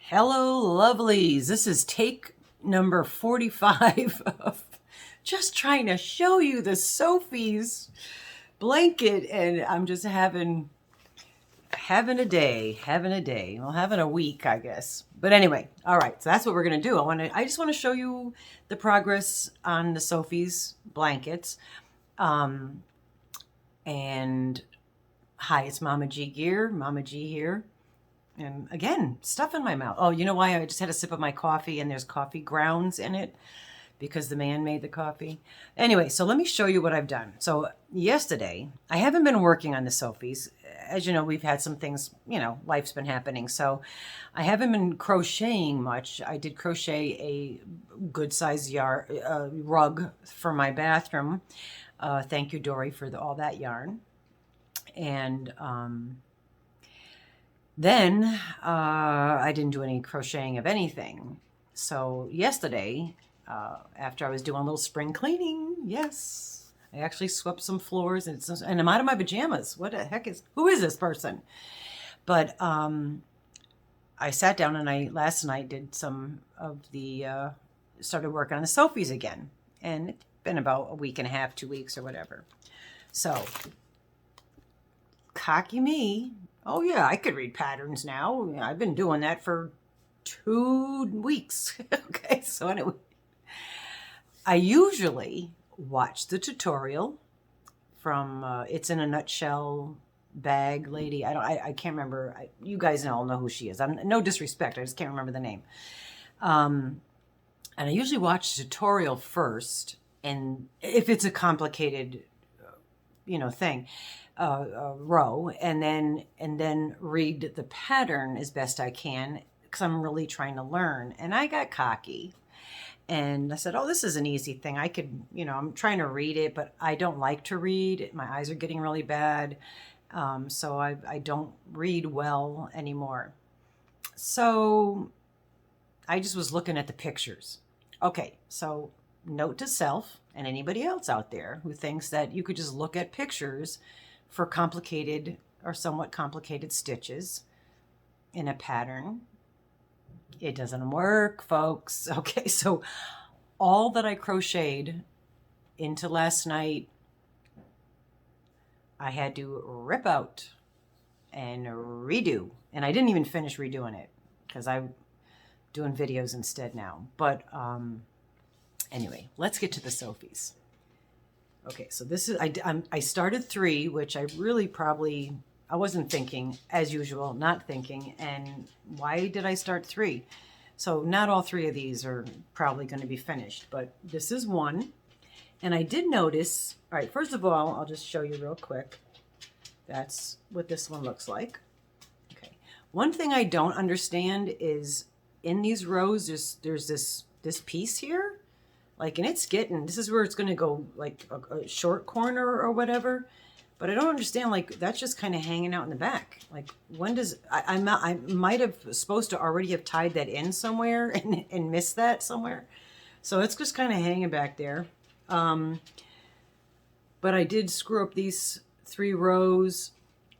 Hello, lovelies. This is take number 45 of just trying to show you the Sophie's blanket, and I'm just having a day. Well, having a week, I guess. But anyway, all right. So that's what we're gonna do. I just want to show you the progress on the Sophie's blankets. And hi, it's Mama G Gear. Mama G here. And again, stuff in my mouth. Oh, you know why? I just had a sip of my coffee and there's coffee grounds in it because the man made the coffee. Anyway, so let me show you what I've done. So yesterday, I haven't been working on the Sophies. As you know, we've had some things, life's been happening. So I haven't been crocheting much. I did crochet a good size rug for my bathroom. Thank you, Dory, for all that yarn. And then I didn't do any crocheting of anything. So yesterday, after I was doing a little spring cleaning, yes, I actually swept some floors, and I'm out of my pajamas. What the heck who is this person? But I sat down and last night did some of started working on the Sophies again. And it's been about a week and a half, 2 weeks or whatever. So, cocky me. Oh yeah, I could read patterns now. I've been doing that for 2 weeks. Okay, so anyway, I usually watch the tutorial from It's in a Nutshell bag lady. I can't remember. You guys all know who she is. I'm no disrespect. I just can't remember the name. And I usually watch the tutorial first, and if it's a complicated, thing. Row and then read the pattern as best I can because I'm really trying to learn. And I got cocky and I said, oh, this is an easy thing. I could, I'm trying to read it, but I don't like to read. My eyes are getting really bad. So I don't read well anymore. So I just was looking at the pictures. Okay, so note to self and anybody else out there who thinks that you could just look at pictures for complicated or somewhat complicated stitches in a pattern. It doesn't work, folks. Okay, so all that I crocheted into last night, I had to rip out and redo. And I didn't even finish redoing it because I'm doing videos instead now. But anyway, let's get to the Sophies. Okay, so this is, I started 3, which I really I wasn't thinking, as usual, not thinking. And why did I start 3? So not all 3 of these are probably going to be finished, but this is 1. And I did notice, all right, first of all, I'll just show you real quick. That's what this one looks like. Okay, one thing I don't understand is in these rows, there's this piece here. Like, and this is where it's going to go, like a short corner or whatever. But I don't understand, like, that's just kind of hanging out in the back. Like, when does, I might have supposed to already have tied that in somewhere and missed that somewhere. So it's just kind of hanging back there. But I did screw up these 3 rows.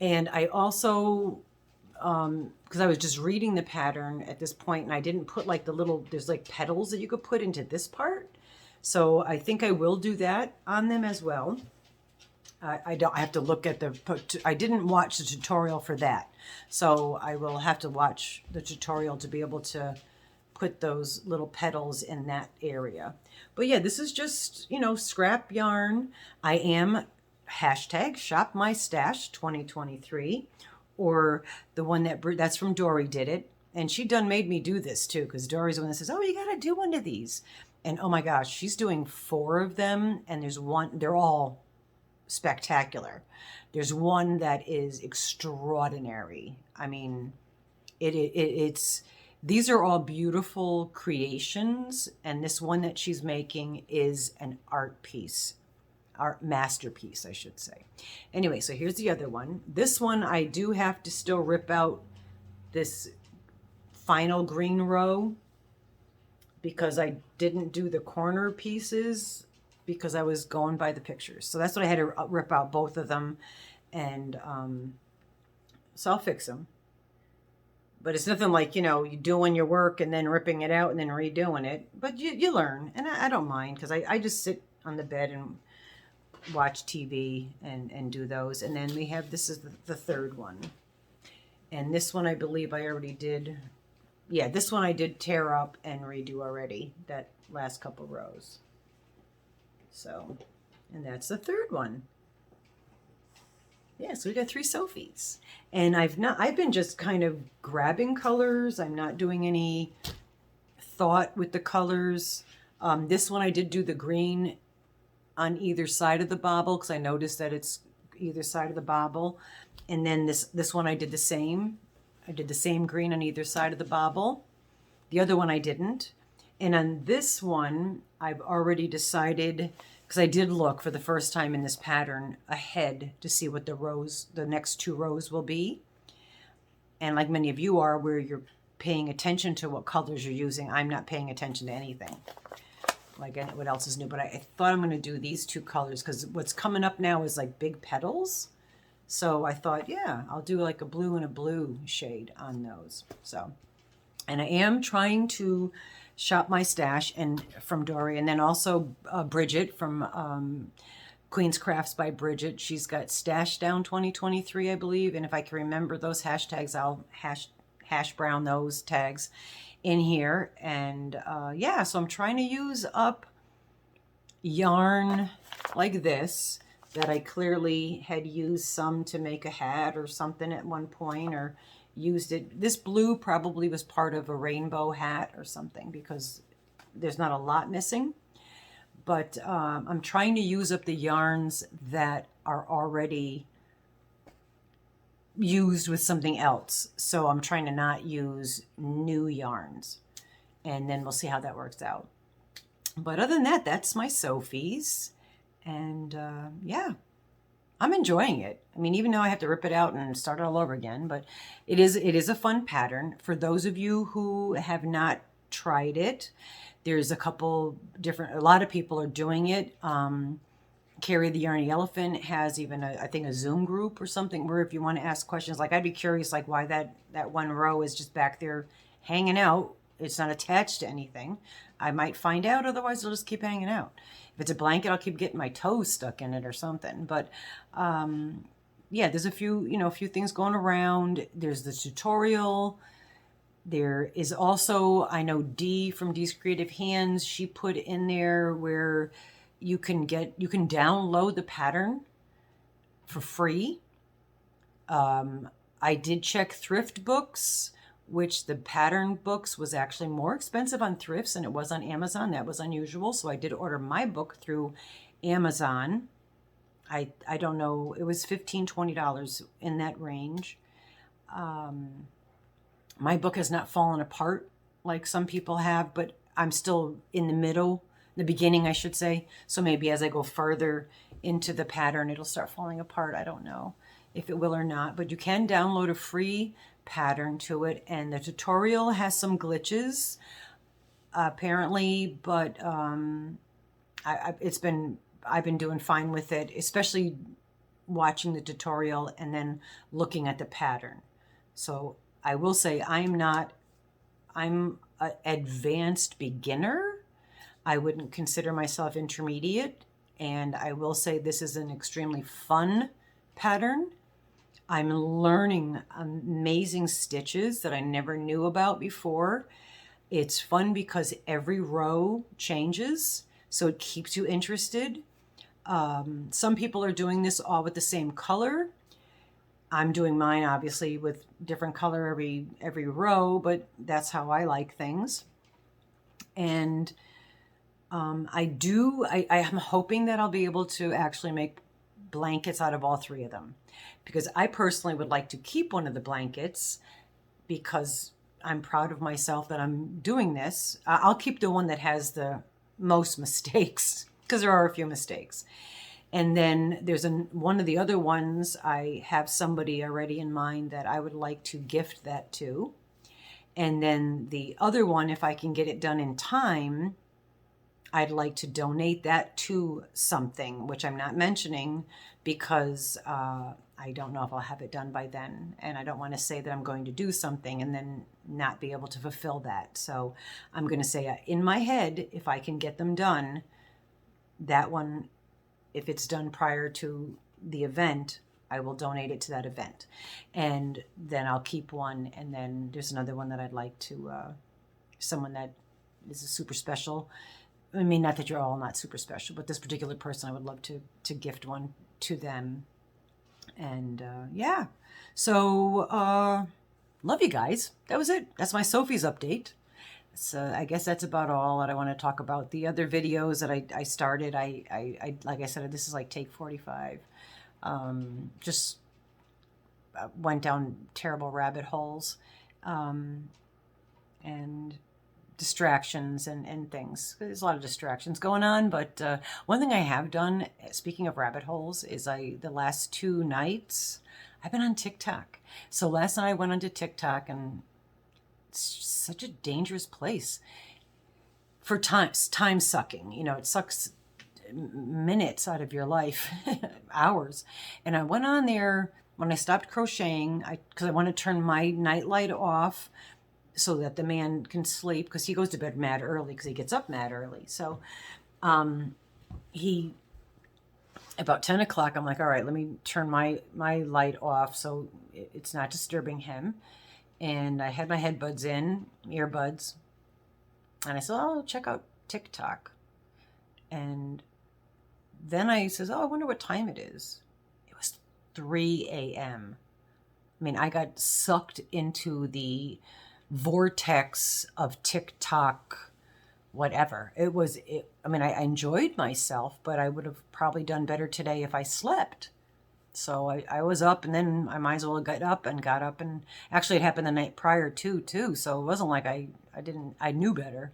And I also, because I was just reading the pattern at this point, and I didn't put like there's like petals that you could put into this part. So I think I will do that on them as well. I have to look at I didn't watch the tutorial for that. So I will have to watch the tutorial to be able to put those little petals in that area. But yeah, this is just, scrap yarn. I am #ShopMyStash2023, or the one that's from DORIDIDIT. And she done made me do this too, because Dory's the one that says, oh, you got to do one of these. And oh my gosh, she's doing 4 of them, and there's one, they're all spectacular. There's one that is extraordinary. I mean, these are all beautiful creations, and this one that she's making is an art masterpiece, I should say. Anyway, so here's the other one. This one, I do have to still rip out this final green row because I didn't do the corner pieces because I was going by the pictures. So that's what I had to rip out, both of them. And so I'll fix them. But it's nothing like, you know, you doing your work and then ripping it out and then redoing it. But you learn. And I don't mind because I just sit on the bed and watch TV and do those. And then we have, this is the third one. And this one I believe I already did. Yeah, this one I did tear up and redo already, that last couple rows. So, and that's the third one. Yeah, so we got 3 Sophies. And I've been just kind of grabbing colors. I'm not doing any thought with the colors. This one I did do the green on either side of the bobble because I noticed that it's either side of the bobble. And then this one I did the same. I did the same green on either side of the bobble. The other one I didn't. And on this one, I've already decided, because I did look for the first time in this pattern ahead to see what the next 2 rows will be. And like many of you are, where you're paying attention to what colors you're using, I'm not paying attention to anything. Like what else is new, but I thought I'm going to do these 2 colors because what's coming up now is like big petals. So I thought, yeah, I'll do like a blue and a blue shade on those. So, and I am trying to shop my stash and from Dory, and then also Bridget from Queen's Crafts by Bridget. She's got Stash Down 2023, I believe. And if I can remember those hashtags, I'll hash brown those tags in here. And yeah, so I'm trying to use up yarn like this that I clearly had used some to make a hat or something at one point, or used it. This blue probably was part of a rainbow hat or something because there's not a lot missing. But I'm trying to use up the yarns that are already used with something else. So I'm trying to not use new yarns. And then we'll see how that works out. But other than that, that's my Sophies. And yeah, I'm enjoying it. I mean, even though I have to rip it out and start it all over again, but it is a fun pattern. For those of you who have not tried it, there's a lot of people are doing it. Carrie the Yarny Elephant has even I think a Zoom group or something where if you want to ask questions, like I'd be curious like why that one row is just back there hanging out. It's not attached to anything. I might find out, otherwise it'll just keep hanging out. If it's a blanket, I'll keep getting my toes stuck in it or something. But yeah, there's a few things going around. There's the tutorial. There is also, I know Dee from Dee's Creative Hands, she put in there where you can download the pattern for free. I did check thrift books, which the pattern books was actually more expensive on thrifts than it was on Amazon. That was unusual. So I did order my book through Amazon. I don't know, it was $15, $20 in that range. My book has not fallen apart like some people have, but I'm still in the beginning, I should say. So maybe as I go further into the pattern, it'll start falling apart. I don't know if it will or not, but you can download a free pattern to it. And the tutorial has some glitches, apparently, but I've been doing fine with it, especially watching the tutorial and then looking at the pattern. So I will say I'm an advanced beginner. I wouldn't consider myself intermediate. And I will say this is an extremely fun pattern. I'm learning amazing stitches that I never knew about before. It's fun because every row changes, so it keeps you interested. Some people are doing this all with the same color. I'm doing mine obviously with different color every row, but that's how I like things. And I am hoping that I'll be able to actually make blankets out of all 3 of them, because I personally would like to keep one of the blankets because I'm proud of myself that I'm doing this. I'll keep the one that has the most mistakes because there are a few mistakes. And then there's one of the other ones, I have somebody already in mind that I would like to gift that to. And then the other one, if I can get it done in time, I'd like to donate that to something, which I'm not mentioning because I don't know if I'll have it done by then. And I don't want to say that I'm going to do something and then not be able to fulfill that. So I'm going to say in my head, if I can get them done, that one, if it's done prior to the event, I will donate it to that event. And then I'll keep one. And then there's another one that I'd like to, someone that is a super special. I mean, not that you're all not super special, but this particular person, I would love to gift one to them. And yeah, so love you guys. That was it. That's my Sophie's update. So I guess that's about all that I want to talk about. The other videos that I started, I like I said, this is like take 45. Just went down terrible rabbit holes, and distractions and things. There's a lot of distractions going on, but one thing I have done, speaking of rabbit holes, is the last 2 nights, I've been on TikTok. So last night I went onto TikTok, and it's such a dangerous place for time sucking. You know, it sucks minutes out of your life, hours. And I went on there when I stopped crocheting, because I want to turn my night light off so that the man can sleep, because he goes to bed mad early because he gets up mad early. So he, about 10 o'clock, I'm like, all right, let me turn my light off so it's not disturbing him. And I had my earbuds, and I said, oh, check out TikTok. And then I says, oh, I wonder what time it is. It was 3 a.m. I mean, I got sucked into the vortex of TikTok, whatever. I mean, I enjoyed myself, but I would have probably done better today if I slept. So I was up, and then I might as well have got up, and actually it happened the night prior too. So it wasn't like I knew better.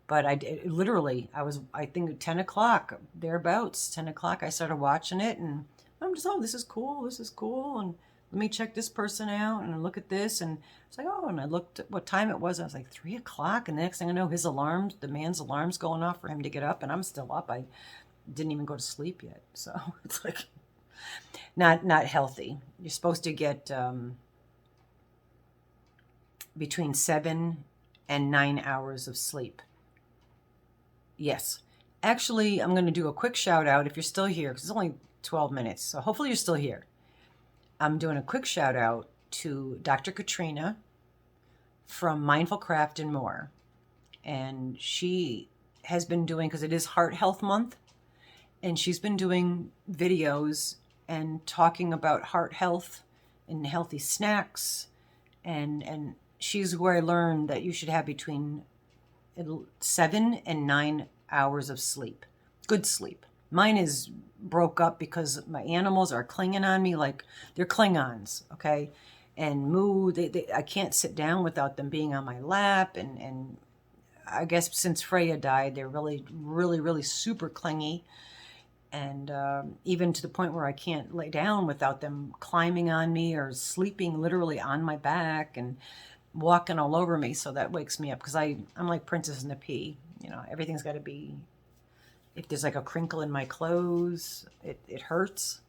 But I think 10 o'clock, thereabouts, 10 o'clock, I started watching it, and I'm just, oh, this is cool, and let me check this person out, and look at this, and it's like, oh, and I looked at what time it was, I was like, 3 o'clock, and the next thing I know, the man's alarm's going off for him to get up, and I'm still up. I didn't even go to sleep yet, so it's like, not healthy. You're supposed to get between 7 and 9 hours of sleep. Yes. Actually, I'm going to do a quick shout out if you're still here, because it's only 12 minutes. So hopefully you're still here. I'm doing a quick shout out to Dr. Katrina from Mindful Craft and More. And she has been doing, because it is Heart Health Month, and she's been doing videos and talking about heart health and healthy snacks. And she's where I learned that you should have between 7 and 9 hours of sleep. Good sleep. Mine is broke up because my animals are clinging on me like they're Klingons, okay? And I can't sit down without them being on my lap. And I guess since Freya died, they're really, really, really super clingy. And even to the point where I can't lay down without them climbing on me or sleeping literally on my back and walking all over me. So that wakes me up, because I'm like Princess in the Pea. You know, everything's got to be, if there's like a crinkle in my clothes, it hurts,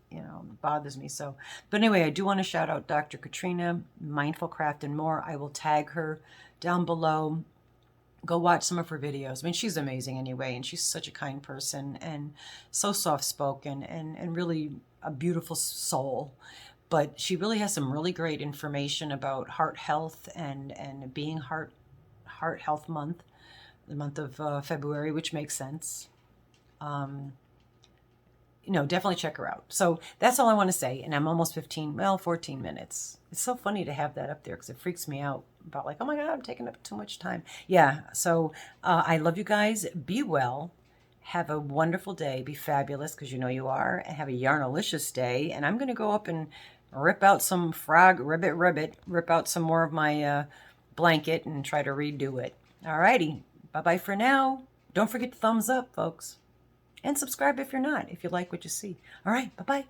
you know, it bothers me. So, but anyway, I do want to shout out Dr. Katrina, Mindful Craft and More. I will tag her down below. Go watch some of her videos. I mean, she's amazing anyway, and she's such a kind person and so soft-spoken and really a beautiful soul. But she really has some really great information about heart health and being Heart Health Month, the month of February, which makes sense. You know, definitely check her out. So that's all I want to say. And I'm almost 14 minutes. It's so funny to have that up there, because it freaks me out about like, oh my God, I'm taking up too much time. Yeah. So I love you guys. Be well. Have a wonderful day. Be fabulous, because you know you are. And have a Yarnolicious day. And I'm going to go up and rip out some rip out some more of my blanket and try to redo it. All righty. Bye-bye for now. Don't forget to thumbs up, folks. And subscribe if you're not, if you like what you see. All right. Bye-bye.